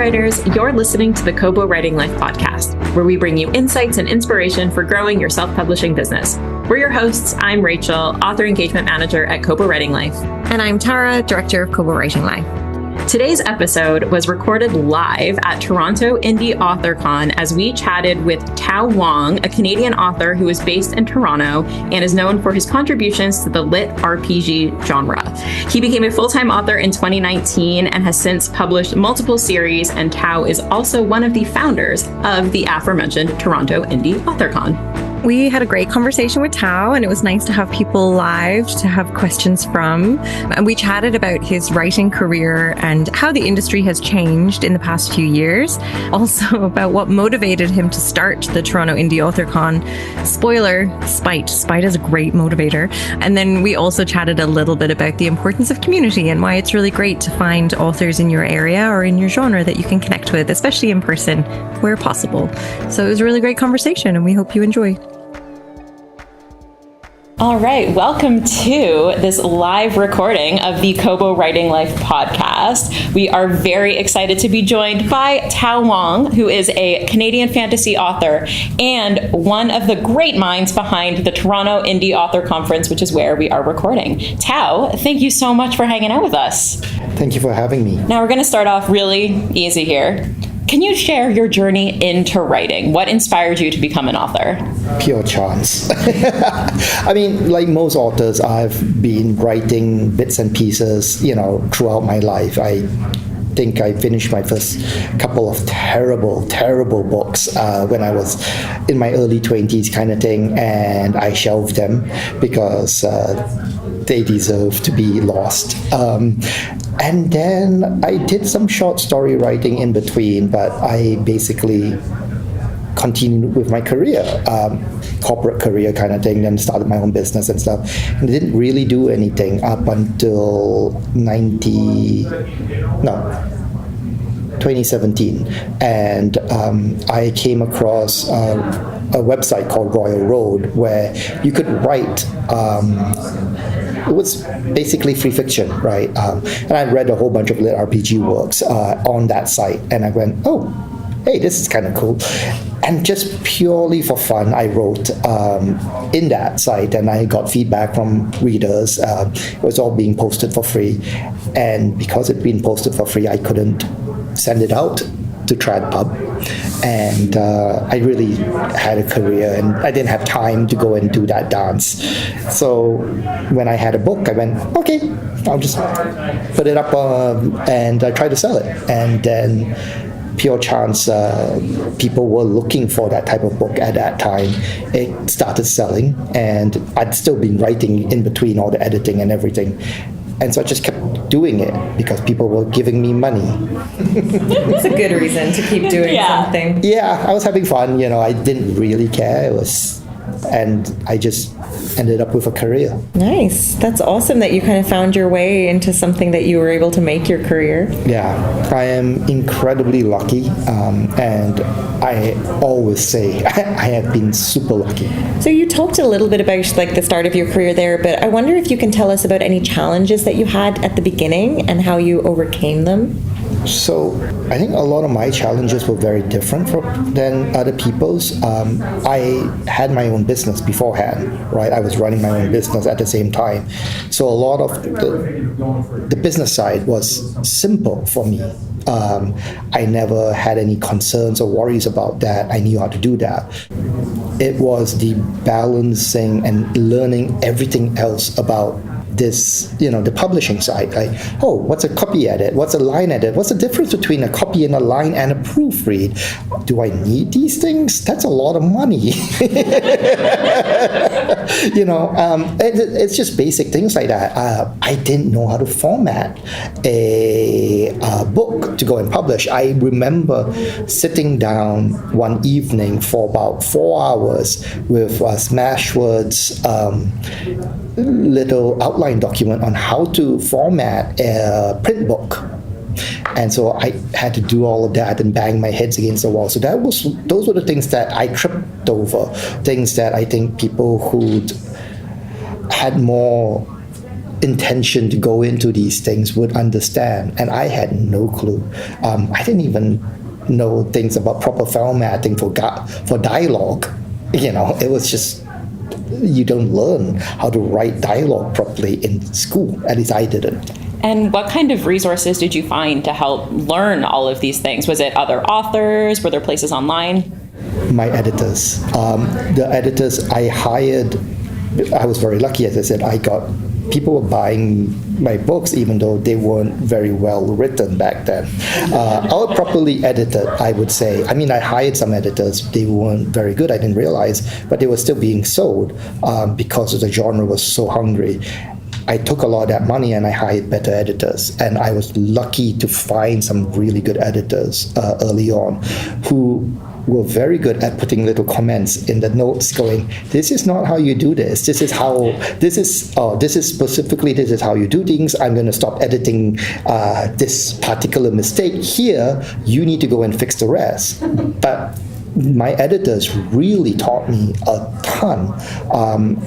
writers, you're listening to the Kobo Writing Life podcast, where we bring you insights and inspiration for growing your self-publishing business. We're your hosts. I'm Rachel, Author Engagement Manager at Kobo Writing Life. And I'm Tara, Director of Kobo Writing Life. Today's episode was recorded live at Toronto Indie AuthorCon as we chatted with Tao Wong, a Canadian author who is based in Toronto and is known for his contributions to the lit RPG genre. He became a full-time author in 2019 and has since published multiple series, and Tao is also one of the founders of the aforementioned Toronto Indie AuthorCon. We had a great conversation with Tao, and it was nice to have people live to have questions from. And we chatted about his writing career and how the industry has changed in the past few years. Also about what motivated him to start the Toronto Indie AuthorCon. Spoiler, spite. Spite is a great motivator. And then we also chatted a little bit about the importance of community and why it's really great to find authors in your area or in your genre that you can connect with, especially in person where possible. So it was a really great conversation, and we hope you enjoy. All right, welcome to this live recording of the Kobo Writing Life podcast. We are very excited to be joined by Tao Wong, who is a Canadian fantasy author and one of the great minds behind the Toronto Indie Author Conference, which is where we are recording. Tao, thank you so much for hanging out with us. Thank you for having me. Now we're going to start off really easy here. Can you share your journey into writing? What inspired you to become an author? Pure chance. I mean, like most authors, I've been writing bits and pieces, throughout my life. I think I finished my first couple of terrible books when I was in my early 20s kind of thing, and I shelved them because they deserve to be lost. And then I did some short story writing in between, but I basically continued with my career, corporate career kind of thing, then started my own business and stuff. And didn't really do anything up until 2017. And I came across a website called Royal Road where you could write it was basically free fiction, right? And I read a whole bunch of lit RPG works on that site, and I went, oh, hey, this is kind of cool. And just purely for fun, I wrote in that site, and I got feedback from readers. It was all being posted for free. And because it'd been posted for free, I couldn't send it out to TradPub. And I really had a career, and I didn't have time to go and do that dance. So when I had a book, I went, okay, I'll just put it up and I tried to sell it. And then pure chance, people were looking for that type of book at that time. It started selling, and I'd still been writing in between all the editing and everything. And so I just kept doing it because people were giving me money. It's a good reason to keep doing something. Yeah, I was having fun. I didn't really care. And I just ended up with a career. Nice. That's awesome that you kind of found your way into something that you were able to make your career. Yeah, I am incredibly lucky, and I always say I have been super lucky. So you talked a little bit about the start of your career there, but I wonder if you can tell us about any challenges that you had at the beginning and how you overcame them. So I think a lot of my challenges were very different than other people's. I had my own business beforehand, right? I was running my own business at the same time. So a lot of the business side was simple for me. I never had any concerns or worries about that. I knew how to do that. It was the balancing and learning everything else about this, the publishing side. Like, what's a copy edit? What's a line edit? What's the difference between a copy and a line and a proofread? Do I need these things? That's a lot of money. It's just basic things like that. I didn't know how to format a book to go and publish. I remember sitting down one evening for about 4 hours with Smashwords little outline document on how to format a print book. And so I had to do all of that and bang my heads against the wall. So those were the things that I tripped over, things that I think people who had more intention to go into these things would understand. And I had no clue. I didn't even know things about proper formatting for dialogue. It was just, you don't learn how to write dialogue properly in school. At least I didn't. And what kind of resources did you find to help learn all of these things? Was it other authors? Were there places online? My editors. The editors I hired, I was very lucky, as I said. People were buying my books even though they weren't very well written back then. Or properly edited, I would say. I mean, I hired some editors. They weren't very good, I didn't realize, but they were still being sold because the genre was so hungry. I took a lot of that money and I hired better editors. And I was lucky to find some really good editors early on who were very good at putting little comments in the notes going, this is not how you do this. This is how you do things. I'm going to stop editing this particular mistake here. You need to go and fix the rest. But my editors really taught me a ton.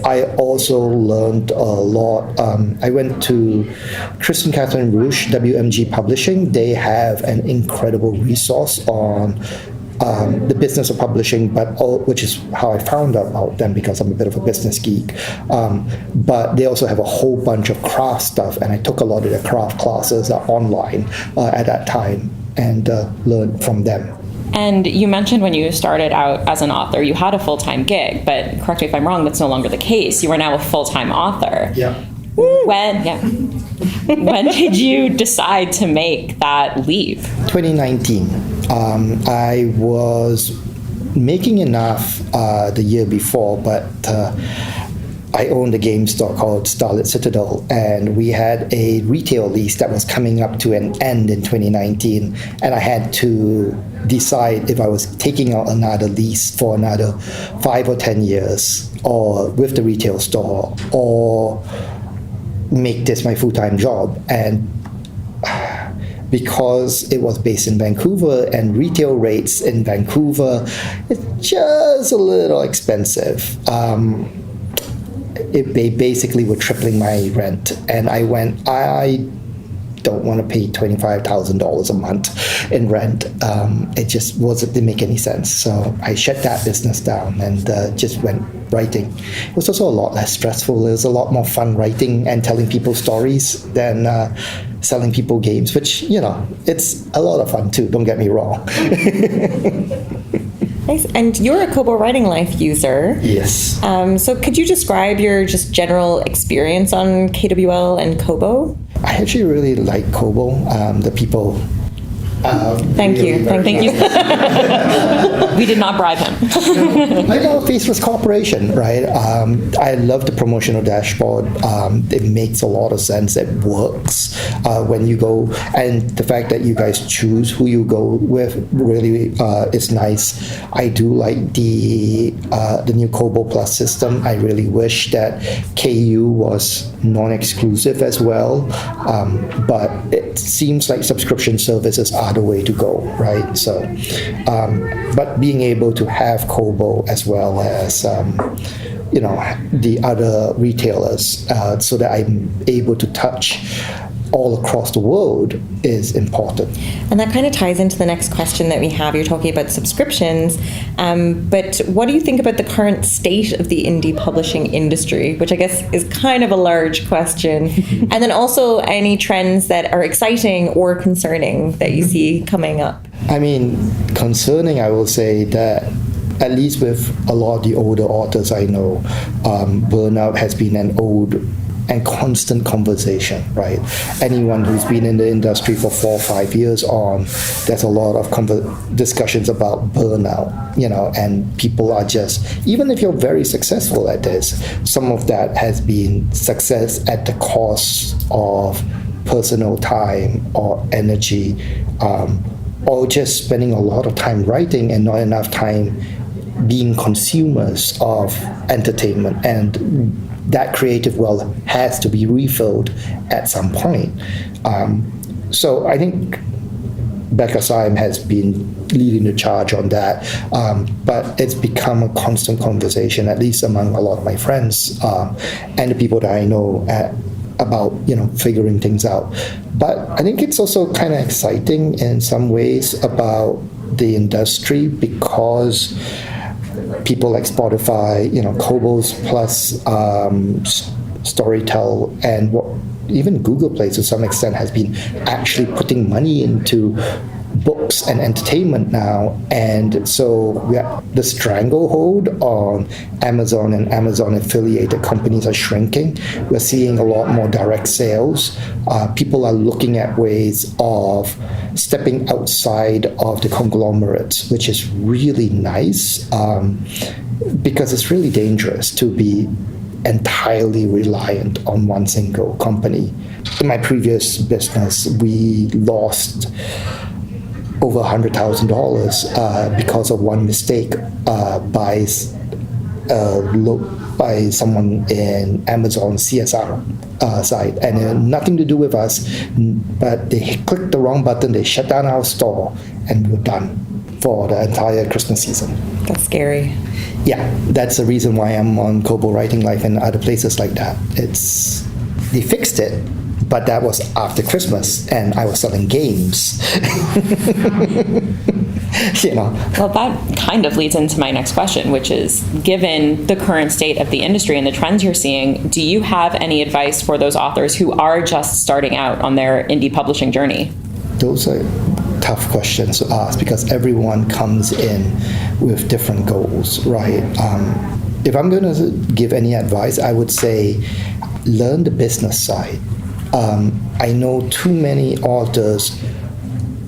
I also learned a lot. I went to Kristen Catherine Rouge, WMG Publishing. They have an incredible resource on the business of publishing, which is how I found out about them because I'm a bit of a business geek. But they also have a whole bunch of craft stuff, and I took a lot of their craft classes online at that time and learned from them. And you mentioned when you started out as an author, you had a full-time gig, but correct me if I'm wrong, that's no longer the case. You are now a full-time author. Yeah. When did you decide to make that leap? 2019. I was making enough the year before, but I owned a game store called Starlit Citadel, and we had a retail lease that was coming up to an end in 2019, and I had to decide if I was taking out another lease for another 5 or 10 years, or with the retail store, or make this my full-time job. And because it was based in Vancouver and retail rates in Vancouver, it's just a little expensive. They basically were tripling my rent, and I don't want to pay $25,000 a month in rent. It just didn't make any sense. So I shut that business down and just went writing. It was also a lot less stressful. It was a lot more fun writing and telling people stories than selling people games, which, it's a lot of fun too, don't get me wrong. Nice. And you're a Kobo Writing Life user. Yes. So could you describe your just general experience on KWL and Kobo? I actually really like Kobo. The people. Thank you. We did not bribe him. I know faceless corporation, right? I love the promotional dashboard. It makes a lot of sense. It works when you go, and the fact that you guys choose who you go with really is nice. I do like the new Kobo Plus system. I really wish that KU was non-exclusive as well, but it seems like subscription services are the way to go, right? So, but being able to have Kobo as well as the other retailers, so that I'm able to touch all across the world is important. And that kind of ties into the next question that we have. You're talking about subscriptions, but what do you think about the current state of the indie publishing industry, which I guess is kind of a large question. And then also any trends that are exciting or concerning that you see coming up? I mean, concerning, I will say that at least with a lot of the older authors I know, burnout has been an old and constant conversation, right? Anyone who's been in the industry for 4 or 5 years on, there's a lot of discussions about burnout, and people are just, even if you're very successful at this, some of that has been success at the cost of personal time or energy, or just spending a lot of time writing and not enough time being consumers of entertainment, and that creative well has to be refilled at some point. So I think Becca Syme has been leading the charge on that, but it's become a constant conversation, at least among a lot of my friends and the people that I know at about figuring things out. But I think it's also kind of exciting in some ways about the industry, because people like Spotify, Kobo's plus Storytel, and even Google Play to some extent has been actually putting money into books and entertainment now, and so the stranglehold on Amazon and Amazon affiliated companies are shrinking. We're seeing a lot more direct sales. People are looking at ways of stepping outside of the conglomerates, which is really nice, because it's really dangerous to be entirely reliant on one single company. In my previous business, we lost over $100,000 because of one mistake by someone in Amazon CSR side, and it had nothing to do with us, but they clicked the wrong button, they shut down our store, and we're done for the entire Christmas season. That's scary. Yeah, that's the reason why I'm on Kobo Writing Life and other places like that. They fixed it, but that was after Christmas, and I was selling games. Well, that kind of leads into my next question, which is, given the current state of the industry and the trends you're seeing, do you have any advice for those authors who are just starting out on their indie publishing journey? Those are tough questions to ask, because everyone comes in with different goals, right? If I'm going to give any advice, I would say learn the business side. I know too many authors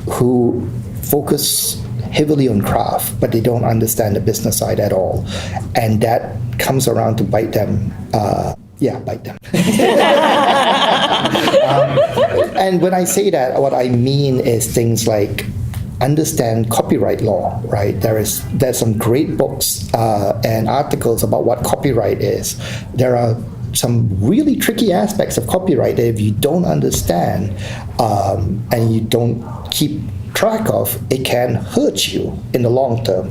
who focus heavily on craft, but they don't understand the business side at all, and that comes around to bite them. Bite them. And when I say that, what I mean is things like understand copyright law, right? There's some great books and articles about what copyright is. There are some really tricky aspects of copyright that if you don't understand and you don't keep track of, it can hurt you in the long term.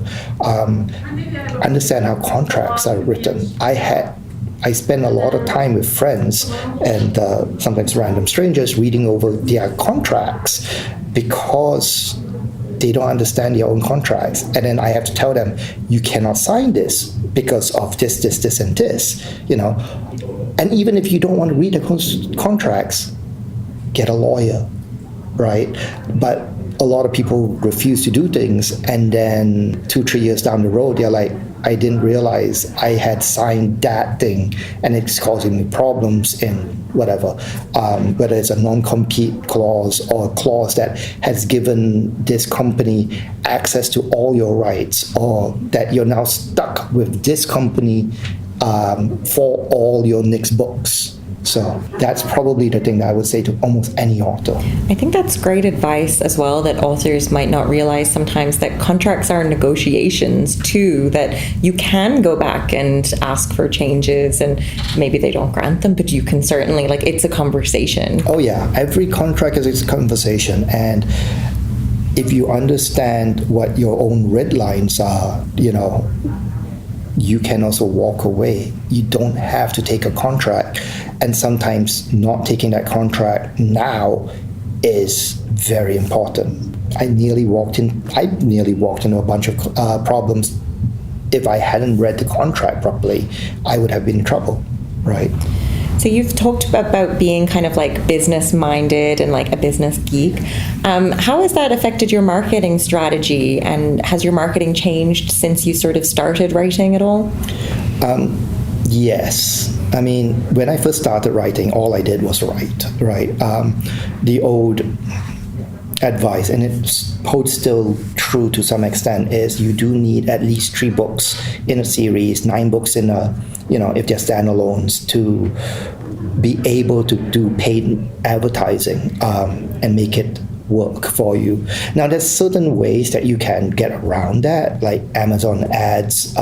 Understand how contracts are written. I spend a lot of time with friends and sometimes random strangers reading over their contracts, because they don't understand their own contracts. And then I have to tell them, you cannot sign this because of this, and this, And even if you don't want to read the contracts, get a lawyer, right? But a lot of people refuse to do things, and then 2-3 years down the road, they're like, I didn't realize I had signed that thing, and it's causing me problems in whatever, whether it's a non-compete clause or a clause that has given this company access to all your rights, or that you're now stuck with this company for all your next books. So that's probably the thing that I would say to almost any author. I think that's great advice as well, that authors might not realize sometimes that contracts are negotiations too, that you can go back and ask for changes, and maybe they don't grant them, but you can certainly, it's a conversation. Oh yeah, every contract is a conversation, and if you understand what your own red lines are, you can also walk away. You don't have to take a contract, and sometimes not taking that contract now is very important. I nearly walked into a bunch of problems. If I hadn't read the contract properly, I would have been in trouble, right? So you've talked about being kind of business minded and a business geek. How has that affected your marketing strategy, and has your marketing changed since you sort of started writing at all? Yes. I mean, when I first started writing, all I did was write, right? The old advice, and it holds still true to some extent, is you do need at least 3 books in a series, 9 books in a, if they're standalones, to be able to do paid advertising and make it work for you. Now, there's certain ways that you can get around that, like Amazon ads.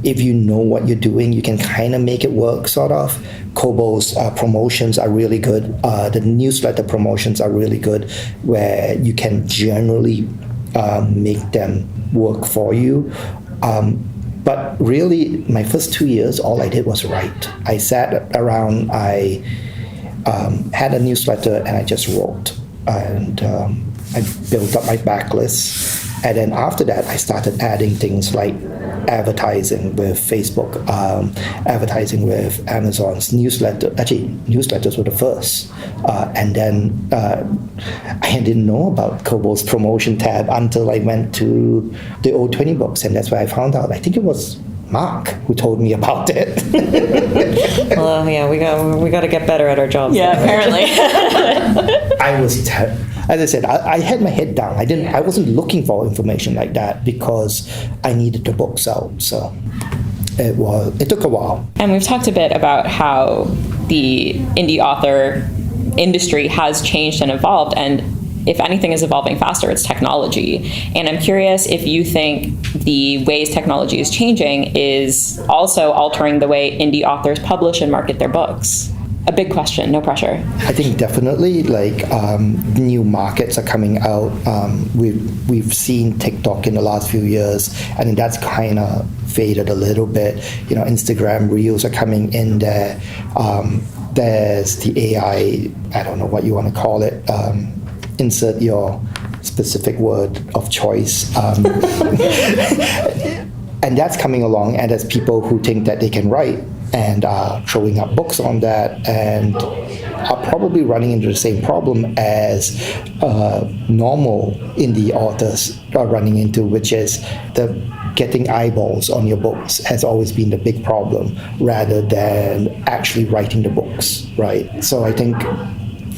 If you know what you're doing, you can kind of make it work, sort of. Kobo's promotions are really good. The newsletter promotions are really good, where you can generally make them work for you. But really, my first 2 years, all I did was write. I sat around, I had a newsletter, and I just wrote. And I built up my backlist. And then after that, I started adding things like advertising with Facebook, advertising with Amazon's newsletter. Actually, newsletters were the first. And then I didn't know about Kobo's promotion tab until I went to the old 20 books. And that's where I found out. I think it was Mark who told me about it. Well, yeah, we got to get better at our jobs. Yeah, apparently. I was as I said, I had my head down. I wasn't looking for information like that because I needed the books out. So it took a while. And we've talked a bit about how the indie author industry has changed and evolved, and if anything is evolving faster, it's technology. And I'm curious if you think the ways technology is changing is also altering the way indie authors publish and market their books. A big question, no pressure. I think definitely, like, new markets are coming out. We've seen TikTok in the last few years, and that's kind of faded a little bit. Instagram Reels are coming in there. There's the AI, I don't know what you want to call it. Insert your specific word of choice. And that's coming along, and there's people who think that they can write and are throwing up books on that, and are probably running into the same problem as normal indie authors are running into, which is the getting eyeballs on your books has always been the big problem, rather than actually writing the books, right? So I think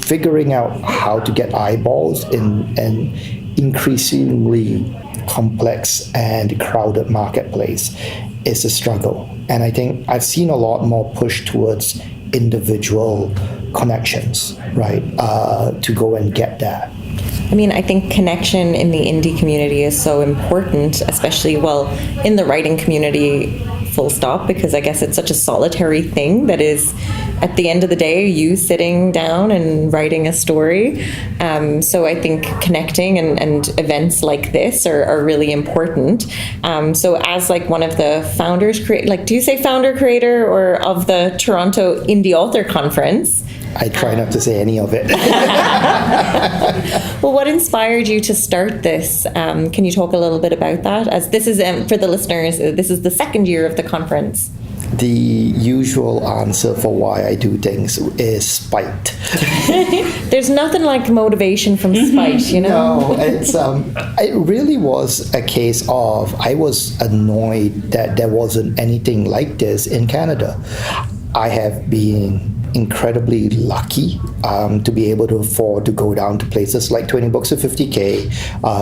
figuring out how to get eyeballs in an increasingly complex and crowded marketplace is a struggle. And I think I've seen a lot more push towards individual connections, right, to go and get that. I mean, I think connection in the indie community is so important, especially, in the writing community, full stop, because I guess it's such a solitary thing that is, at the end of the day, you sitting down and writing a story. So I think connecting and events like this are really important. So as like one of the founders, do you say founder creator or of the Toronto Indie Author Conference? I try not to say any of it. Well, what inspired you to start this? Can you talk a little bit about that? As this is, for the listeners, this is the second year of the conference. The usual answer for why I do things is spite. There's nothing like motivation from spite, No, it really was a case of I was annoyed that there wasn't anything like this in Canada. I have been incredibly lucky to be able to afford to go down to places like 20 Books at 50K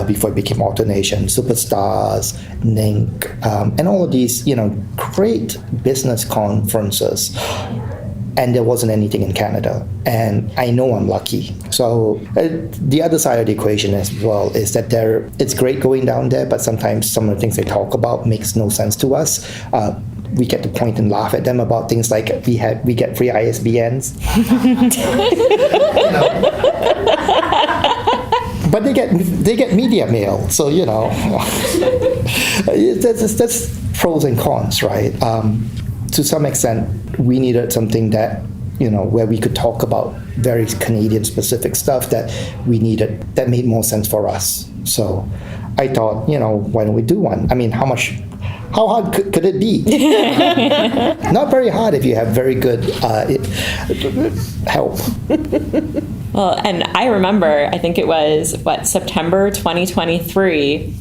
before it became Author Nation, Superstars, NINC, and all of these, great business conferences. And there wasn't anything in Canada. And I know I'm lucky. So the other side of the equation as well is that it's great going down there, but sometimes some of the things they talk about makes no sense to us. We get to point and laugh at them about things like we get free ISBNs. But they get media mail, so that's pros and cons, right? To some extent, we needed something that where we could talk about very Canadian specific stuff that made more sense for us. So I thought, why don't we do one? I mean, how hard could it be? Not very hard if you have very good help. Well, and I remember, I think it was, September 2023,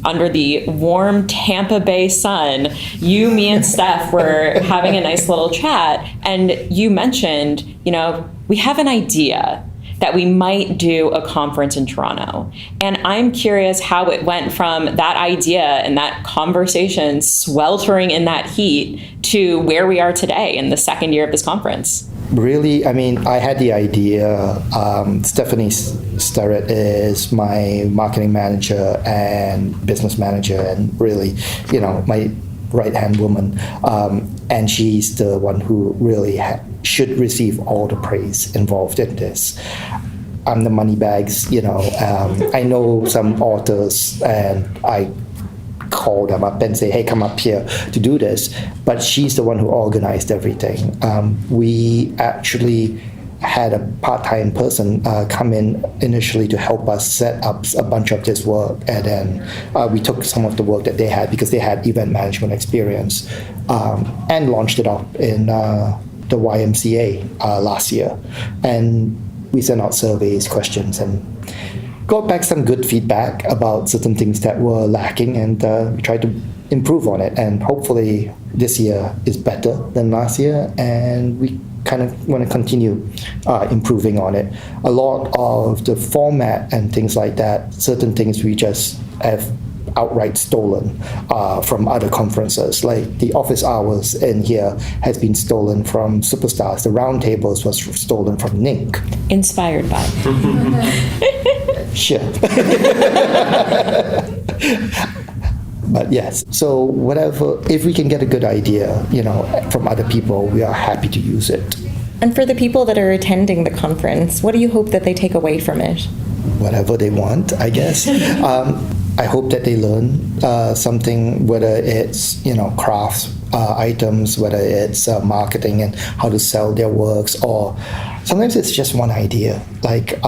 under the warm Tampa Bay sun, you, me, and Steph were having a nice little chat, and you mentioned, we have an idea that we might do a conference in Toronto. And I'm curious how it went from that idea and that conversation sweltering in that heat to where we are today in the second year of this conference. Really, I mean, I had the idea. Stephanie Starrett is my marketing manager and business manager, and really, my right-hand woman. And she's the one who really should receive all the praise involved in this. I'm the money bags, I know some authors, and I call them up and say, hey, come up here to do this. But she's the one who organized everything. We actually had a part-time person come in initially to help us set up a bunch of this work, and then we took some of the work that they had because they had event management experience, and launched it off in the YMCA last year, and we sent out surveys, questions, and got back some good feedback about certain things that were lacking, and we tried to improve on it, and hopefully this year is better than last year, and we kind of want to continue improving on it. A lot of the format and things like that, certain things we just have outright stolen from other conferences. Like the office hours in here has been stolen from Superstars. The roundtables was stolen from Nink. Inspired by. Sure. But yes, so whatever, if we can get a good idea, from other people, we are happy to use it. And for the people that are attending the conference, what do you hope that they take away from it? Whatever they want, I guess. I hope that they learn something, whether it's, crafts items, whether it's marketing and how to sell their works, or sometimes it's just one idea. Like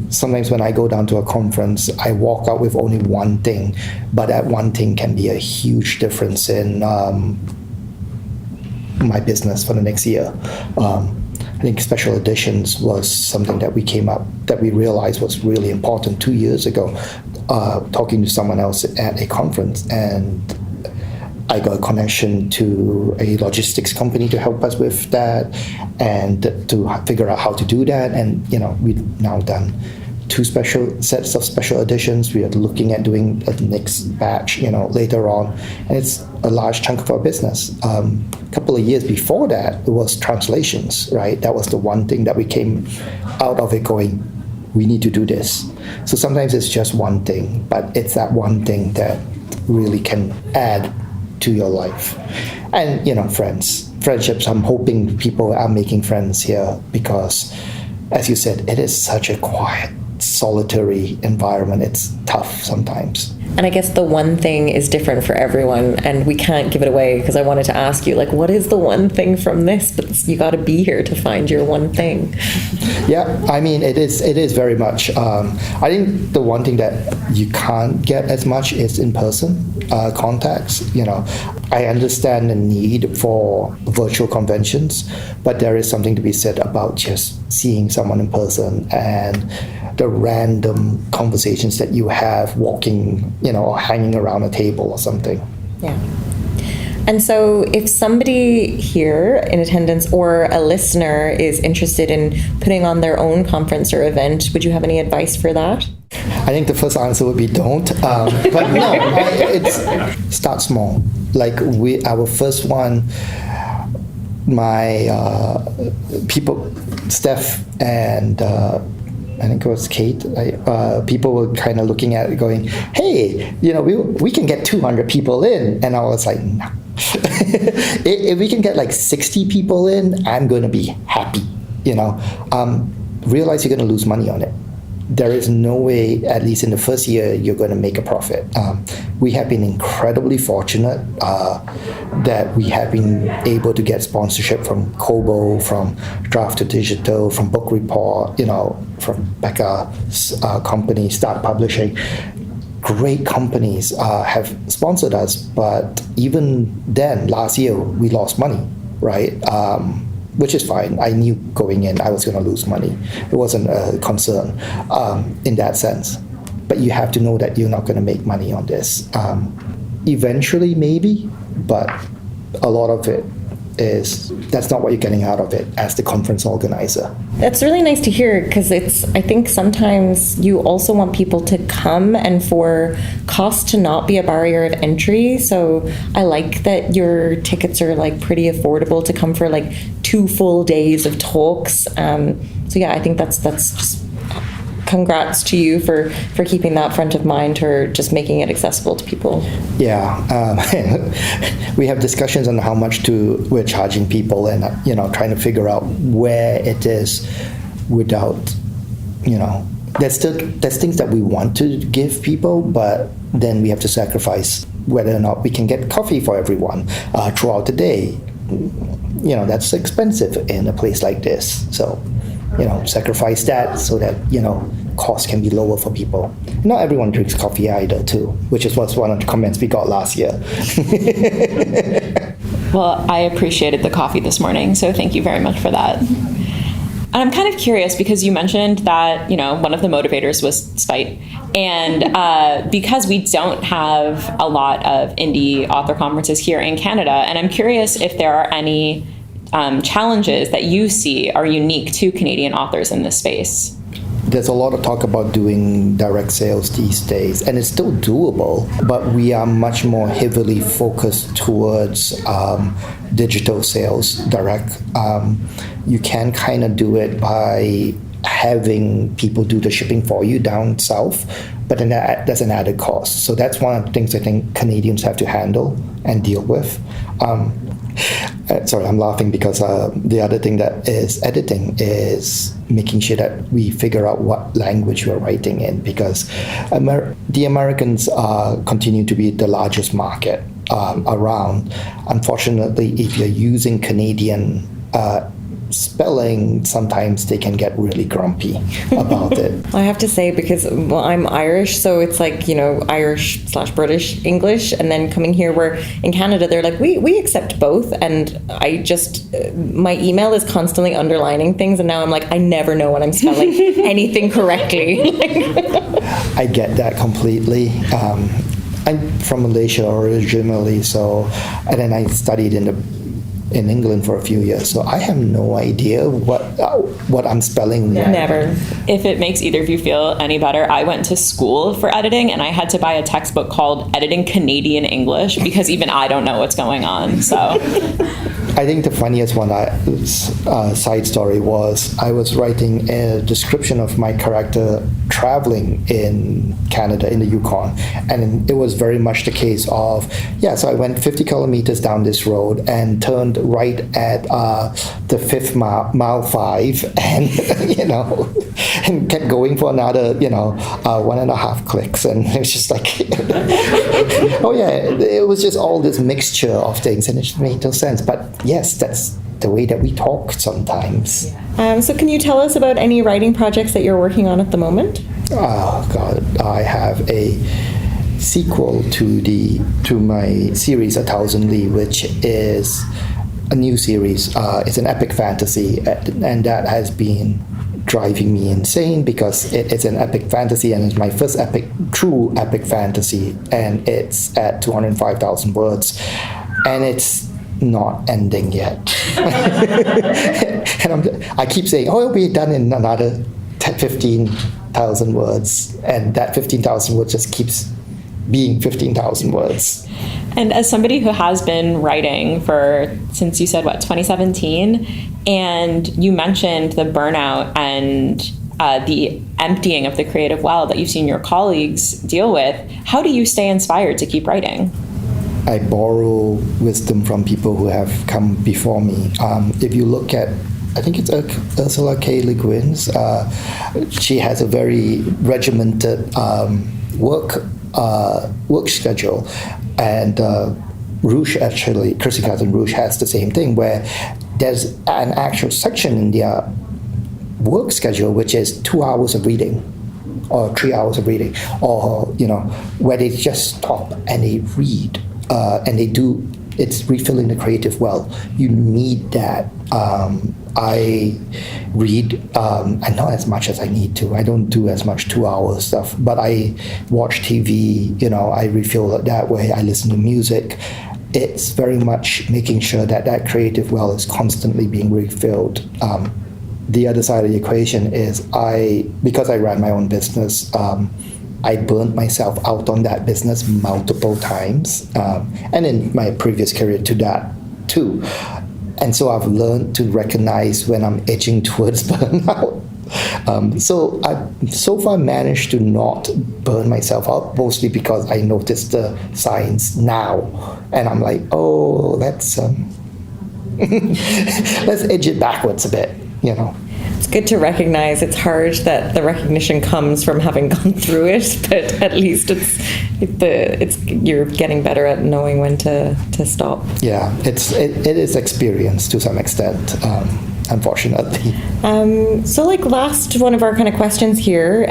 sometimes when I go down to a conference, I walk out with only one thing, but that one thing can be a huge difference in my business for the next year. I think special editions was something that we realized was really important 2 years ago, talking to someone else at a conference, and I got a connection to a logistics company to help us with that and to figure out how to do that. And, we've now done 2 special sets of special editions. We are looking at doing the next batch, later on. And it's a large chunk of our business. A couple of years before that, it was translations, right? That was the one thing that we came out of it going, we need to do this. So sometimes it's just one thing, but it's that one thing that really can add to your life. And friendships, I'm hoping people are making friends here because, as you said, it is such a quiet, solitary environment. It's tough sometimes. And I guess the one thing is different for everyone, and we can't give it away because I wanted to ask you, what is the one thing from this? But you got to be here to find your one thing. Yeah, I mean, it is very much. I think the one thing that you can't get as much is in-person contacts. I understand the need for virtual conventions, but there is something to be said about just seeing someone in person and the random conversations that you have walking, or hanging around a table or something. Yeah. And so if somebody here in attendance or a listener is interested in putting on their own conference or event, would you have any advice for that? I think the first answer would be don't. But no, it's start small. Like our first one, my people, Steph and I think it was Kate, people were kind of looking at it going, hey, we can get 200 people in. And I was like, no. If we can get 60 people in, I'm going to be happy. Realize you're going to lose money on it. There is no way, at least in the first year, you're going to make a profit. We have been incredibly fortunate that we have been able to get sponsorship from Kobo, from Draft to Digital, from Book Report, from Becca's company, Start Publishing. Great companies have sponsored us, but even then, last year, we lost money, right? Which is fine. I knew going in I was going to lose money. It wasn't a concern in that sense. But you have to know that you're not going to make money on this. Eventually, maybe, but a lot of it that's not what you're getting out of it as the conference organizer. That's really nice to hear because I think sometimes you also want people to come and for cost to not be a barrier of entry. So I like that your tickets are pretty affordable to come for 2 full days of talks. So yeah, I think that's just congrats to you for keeping that front of mind or just making it accessible to people. Yeah, we have discussions on how much we're charging people, and trying to figure out where it is without, there's things that we want to give people, but then we have to sacrifice whether or not we can get coffee for everyone throughout the day. That's expensive in a place like this. So sacrifice that so that, cost can be lower for people. Not everyone drinks coffee either, too, which is what's one of the comments we got last year. Well, I appreciated the coffee this morning, so thank you very much for that. And I'm kind of curious because you mentioned that, one of the motivators was spite. And because we don't have a lot of indie author conferences here in Canada, and I'm curious if there are any challenges that you see are unique to Canadian authors in this space. There's a lot of talk about doing direct sales these days, and it's still doable, but we are much more heavily focused towards digital sales, direct. You can kind of do it by having people do the shipping for you down south, but then that's an added cost. So that's one of the things I think Canadians have to handle and deal with. Sorry, I'm laughing because the other thing that is editing is making sure that we figure out what language we're writing in, because the Americans continue to be the largest market around. Unfortunately, if you're using Canadian spelling, sometimes they can get really grumpy about it. I have to say, because I'm Irish, so it's like, Irish/British English, and then coming here where in Canada they're like, we accept both, and I just, my email is constantly underlining things, and now I'm like, I never know when I'm spelling anything correctly. I get that completely. I'm from Malaysia originally, and then I studied in England for a few years, so I have no idea what I'm spelling. Never. If it makes either of you feel any better, I went to school for editing, and I had to buy a textbook called Editing Canadian English because even I don't know what's going on. So I think the funniest one, side story, was I was writing a description of my character traveling in Canada, in the Yukon, and it was very much the case of, so I went 50 kilometers down this road and turned right at the fifth mile 5, and and kept going for another 1.5 clicks, and it was just like it was just all this mixture of things, and it just made no sense. But yes, that's the way that we talk sometimes. So can you tell us about any writing projects that you're working on at the moment? Oh God, I have a sequel to my series A Thousand Li, which is a new series. It's an epic fantasy, and that has been driving me insane because it's an epic fantasy, and it's my first true epic fantasy, and it's at 205,000 words, and it's not ending yet. And I keep saying, it'll be done in another 15,000 words, and that 15,000 words just keeps being 15,000 words. And as somebody who has been writing since you said, 2017, and you mentioned the burnout and the emptying of the creative well that you've seen your colleagues deal with, how do you stay inspired to keep writing? I borrow wisdom from people who have come before me. If you look at, I think it's Ursula K. Le Guin's, she has a very regimented work schedule, and Rouge, actually, Chrissy Cousin Rouge has the same thing, where there's an actual section in their work schedule which is 2 hours of reading, or 3 hours of reading, or where they just stop and they read, and it's refilling the creative well. You need that. I read, and not as much as I need to. I don't do as much 2 hour stuff, but I watch TV, I refill it that way. I listen to music. It's very much making sure that creative well is constantly being refilled. The other side of the equation is because I ran my own business, I burnt myself out on that business multiple times, and in my previous career to that too. And so I've learned to recognize when I'm edging towards burnout. So I've so far managed to not burn myself out, mostly because I noticed the signs now. And I'm like, let's edge it backwards a bit, It's good to recognize. It's hard that the recognition comes from having gone through it, but at least you're getting better at knowing when to stop. Yeah, it is experience to some extent. unfortunately. So like last one of our kind of questions here,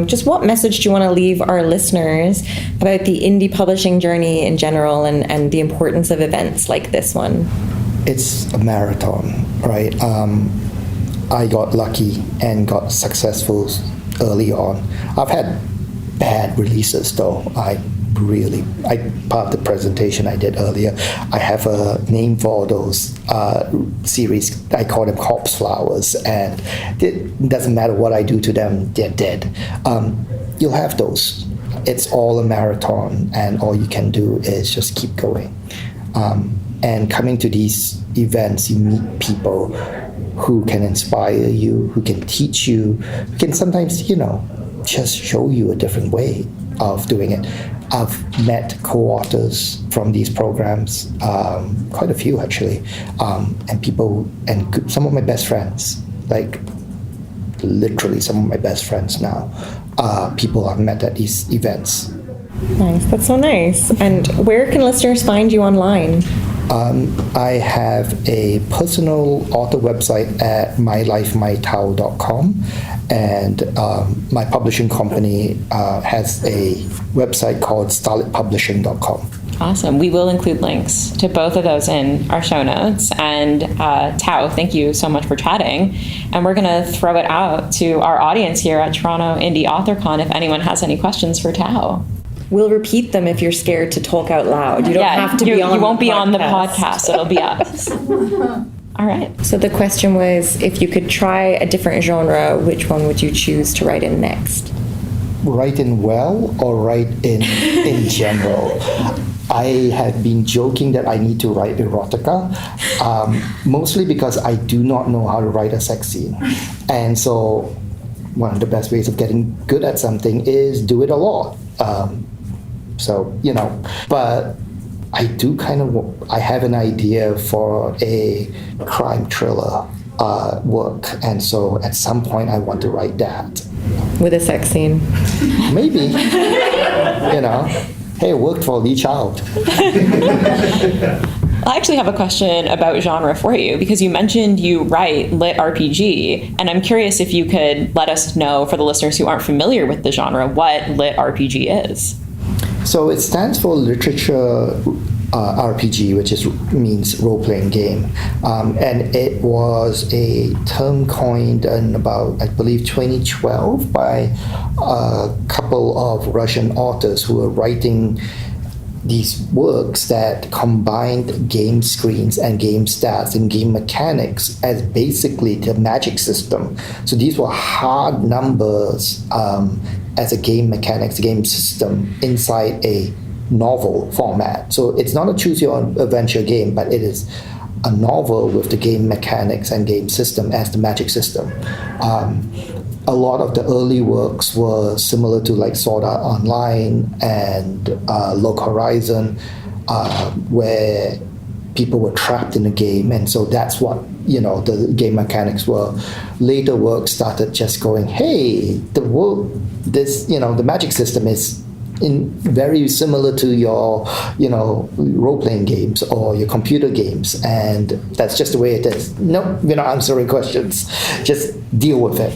just what message do you want to leave our listeners about the indie publishing journey in general and the importance of events like this one? It's a marathon, right? I got lucky and got successful early on. I've had bad releases though. Part of the presentation I did earlier, I have a name for all those series. I call them corpse flowers, and it doesn't matter what I do to them, they're dead. You'll have those. It's all a marathon, and all you can do is just keep going. And coming to these events, you meet people who can inspire you, who can teach you, who can sometimes, just show you a different way of doing it. I've met co-authors from these programs, quite a few actually, and people, and some of my best friends, like literally some of my best friends now, people I've met at these events. Nice, that's so nice. And where can listeners find you online? I have a personal author website at mylifemytao.com, and my publishing company has a website called starletpublishing.com. Awesome. We will include links to both of those in our show notes. And Tao, thank you so much for chatting. And we're going to throw it out to our audience here at Toronto Indie AuthorCon if anyone has any questions for Tao. We'll repeat them if you're scared to talk out loud. You don't have to be on the podcast. You won't be on the podcast. It'll be us. All right. So the question was, if you could try a different genre, which one would you choose to write in next? Write in well or write in general? I have been joking that I need to write erotica, mostly because I do not know how to write a sex scene. And so one of the best ways of getting good at something is do it a lot. But I do I have an idea for a crime thriller work, and so at some point I want to write that. With a sex scene? Maybe. Hey, it worked for Lee Child. I actually have a question about genre for you, because you mentioned you write lit RPG, and I'm curious if you could let us know, for the listeners who aren't familiar with the genre, what lit RPG is. So it stands for literature RPG, which means role-playing game. And it was a term coined in about, I believe, 2012 by a couple of Russian authors who were writing these works that combined game screens and game stats and game mechanics as basically the magic system. So these were hard numbers as a game mechanics, game system inside a novel format. So it's not a choose your own adventure game, but it is a novel with the game mechanics and game system as the magic system. A lot of the early works were similar to like Sword Art Online and Log Horizon, where people were trapped in a game, and so that's what the game mechanics were. Later works started just going, hey, the magic system is very similar to your role-playing games or your computer games, and that's just the way it is. Nope, we're not answering questions, just deal with it.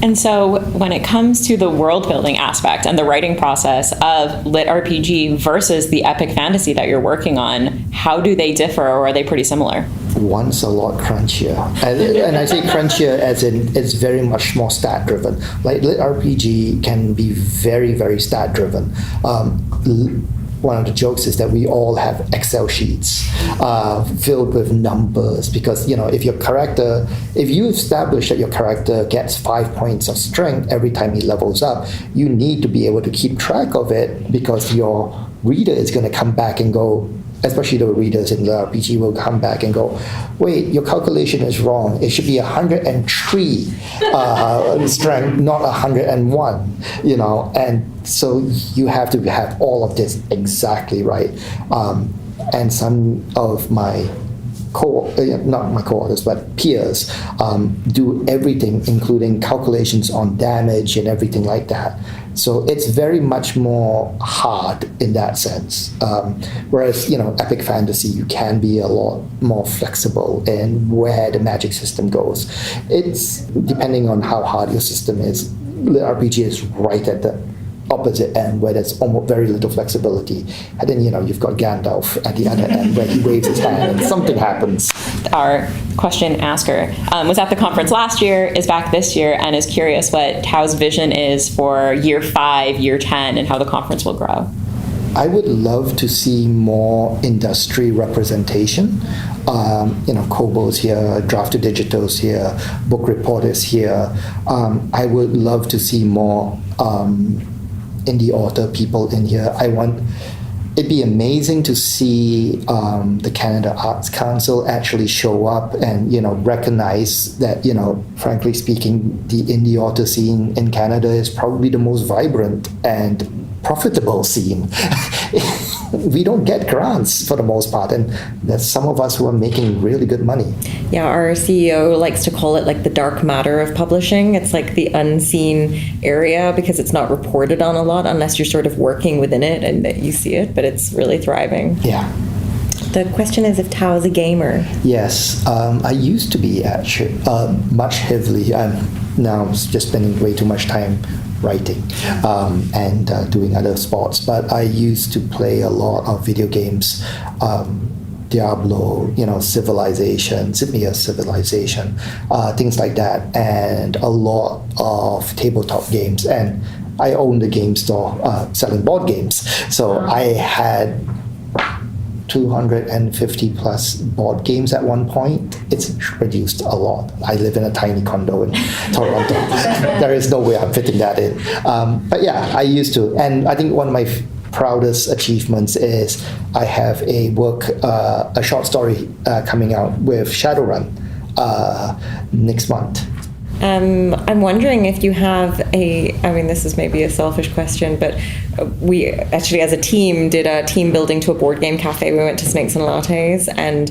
And so when it comes to the world building aspect and the writing process of lit RPG versus the epic fantasy that you're working on, how do they differ, or are they pretty similar? One's a lot crunchier. And I say crunchier as in it's very much more stat driven. Like lit RPG can be very, very stat driven. One of the jokes is that we all have Excel sheets filled with numbers, because if you establish that your character gets 5 points of strength every time he levels up, you need to be able to keep track of it, because your reader is going to come back and go, especially the readers in the RPG will come back and go, wait, your calculation is wrong. It should be 103 strength, not 101, and so you have to have all of this exactly right. And some of my not my co-authors, but peers, do everything, including calculations on damage and everything like that. So it's very much more hard in that sense. Whereas, epic fantasy, you can be a lot more flexible in where the magic system goes. It's depending on how hard your system is. The RPG is right at the opposite end where there's almost very little flexibility, and then you've got Gandalf at the other end where he waves his hand and something happens. Our question asker was at the conference last year, is back this year, and is curious what Tao's vision is for year 5, year 10, and how the conference will grow. I would love to see more industry representation. Kobo's here, Draft to Digital's here, Book Report is here. I would love to see more indie author people in here. It'd be amazing to see the Canada Arts Council actually show up and recognize that frankly speaking, the indie author scene in Canada is probably the most vibrant and profitable scene. We don't get grants for the most part, and there's some of us who are making really good money. Yeah, our CEO likes to call it like the dark matter of publishing. It's like the unseen area because it's not reported on a lot unless you're sort of working within it and that you see it, but it's really thriving. Yeah. The question is if Tao is a gamer. Yes, I used to be actually much heavily. I'm now just spending way too much time writing and doing other sports, but I used to play a lot of video games, Diablo, Civilization, things like that, and a lot of tabletop games. And I owned a game store selling board games, so I had 250 plus board games at one point. It's reduced a lot. I live in a tiny condo in Toronto. There is no way I'm fitting that in. But yeah, I used to. And I think one of my proudest achievements is I have a short story coming out with Shadowrun next month. I'm wondering if you have this is maybe a selfish question, but we actually as a team did a team building to a board game cafe. We went to Snakes and Lattes, and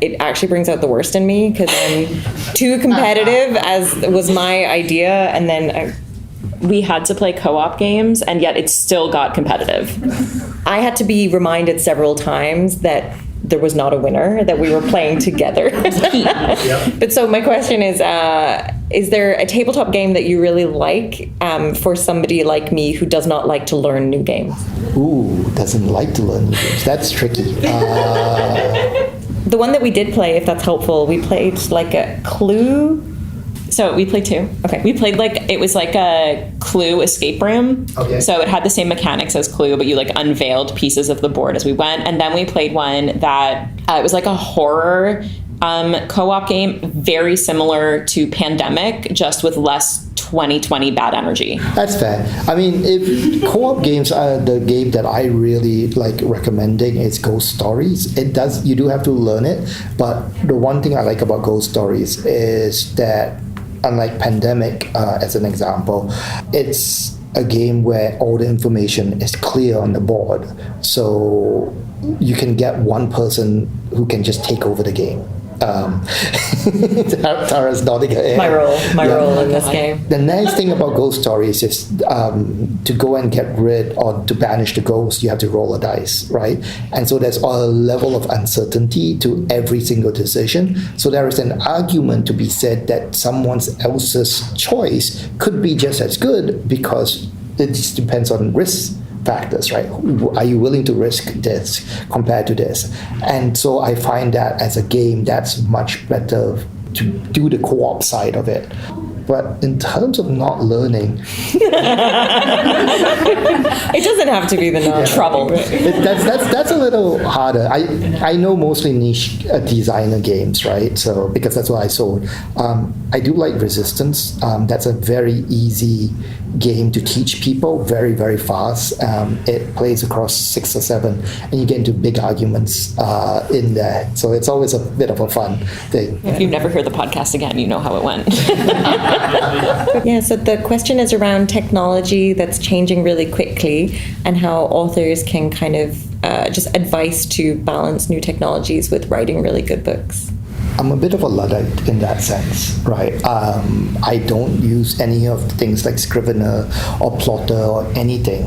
it actually brings out the worst in me because I'm too competitive, as was my idea, and then we had to play co-op games, and yet it still got competitive. I had to be reminded several times that there was not a winner, that we were playing together. But so my question is there a tabletop game that you really like for somebody like me who does not like to learn new games? Ooh, doesn't like to learn new games. That's tricky. The one that we did play, if that's helpful, we played like a Clue. So we played 2. Okay. We played it was like a Clue escape room. Okay. So it had the same mechanics as Clue, but you unveiled pieces of the board as we went. And then we played one that it was like a horror co-op game, very similar to Pandemic, just with less 2020 bad energy. That's fair. I mean, if co-op games are the game that I really like recommending is Ghost Stories. You do have to learn it, but the one thing I like about Ghost Stories is that unlike Pandemic, as an example, it's a game where all the information is clear on the board. So you can get one person who can just take over the game. Tara's nodding her head. My role in this game. The nice thing about Ghost Stories is to go and get rid or to banish the ghost, you have to roll a dice, right? And so there's a level of uncertainty to every single decision. So there is an argument to be said that someone else's choice could be just as good because it just depends on risk factors, right? Are you willing to risk this compared to this? And so I find that as a game, that's much better to do the co-op side of it. But in terms of not learning, it doesn't have to be the trouble. That's a little harder. I know mostly niche designer games, right? So because that's what I sold. I do like Resistance. That's a very easy game to teach people very, very fast. It plays across 6 or 7, and you get into big arguments in there. So it's always a bit of a fun thing. If you never hear the podcast again, you know how it went. Yeah, so the question is around technology that's changing really quickly and how authors can kind of just advice to balance new technologies with writing really good books. I'm a bit of a Luddite in that sense, right? I don't use any of the things like Scrivener or Plotter or anything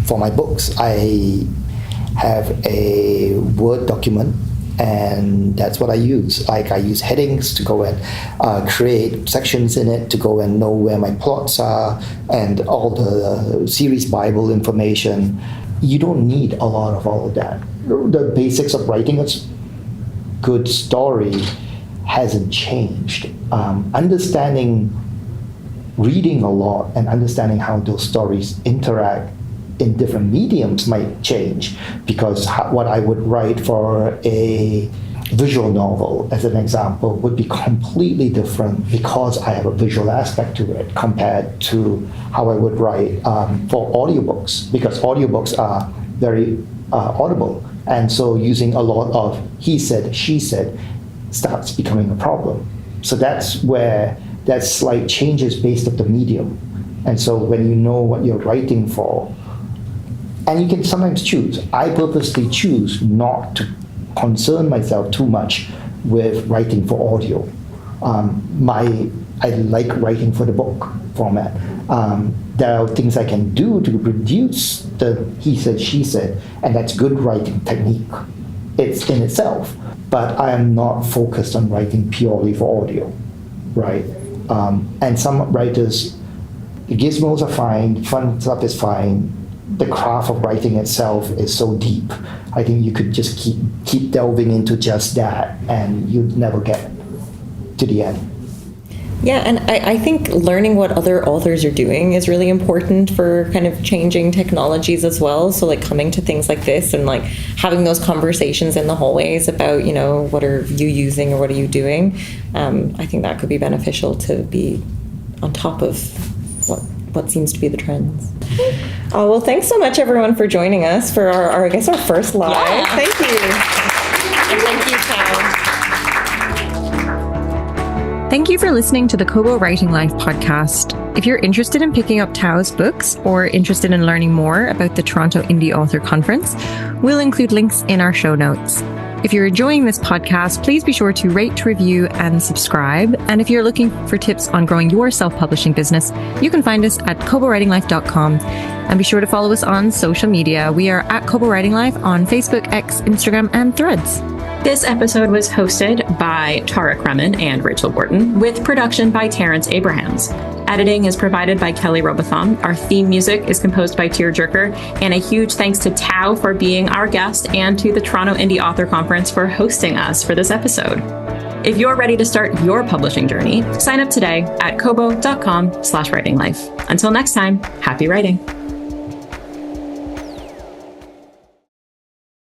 for my books. I have a Word document, and that's what I use. Like, I use headings to go and create sections in it to go and know where my plots are and all the series Bible information. You don't need a lot of all of that. The basics of writing a good story hasn't changed. Reading a lot and understanding how those stories interact in different mediums might change, because what I would write for a visual novel, as an example, would be completely different because I have a visual aspect to it compared to how I would write for audiobooks, because audiobooks are very audible. And so using a lot of he said, she said starts becoming a problem. So that's where that slight changes based on the medium. And so when you know what you're writing for, and you can sometimes choose. I purposely choose not to concern myself too much with writing for audio. I like writing for the book format. There are things I can do to reduce the he said, she said, and that's good writing technique. It's in itself, but I am not focused on writing purely for audio, right? And some writers, the gizmos are fine, fun stuff is fine. The craft of writing itself is so deep. I think you could just keep delving into just that, and you'd never get to the end. Yeah, and I think learning what other authors are doing is really important for kind of changing technologies as well. So like coming to things like this and like having those conversations in the hallways about, you know, what are you using or what are you doing? I think that could be beneficial to be on top of what seems to be the trends. Oh, well, thanks so much everyone for joining us for our I guess our first live. Yeah. Thank you. And thank you, Tao. Thank you for listening to the Kobo Writing Life podcast. If you're interested in picking up Tao's books or interested in learning more about the Toronto Indie Author Conference, we'll include links in our show notes. If you're enjoying this podcast, please be sure to rate, review, and subscribe. And if you're looking for tips on growing your self-publishing business, you can find us at kobowritinglife.com. And be sure to follow us on social media. We are at Kobo Writing Life on Facebook, X, Instagram, and Threads. This episode was hosted by Tara Kremen and Rachel Wharton, with production by Terrence Abrahams. Editing is provided by Kelly Robotham. Our theme music is composed by Tearjerker. And a huge thanks to Tao for being our guest, and to the Toronto Indie Author Conference for hosting us for this episode. If you're ready to start your publishing journey, sign up today at kobo.com/writinglife. Until next time, happy writing.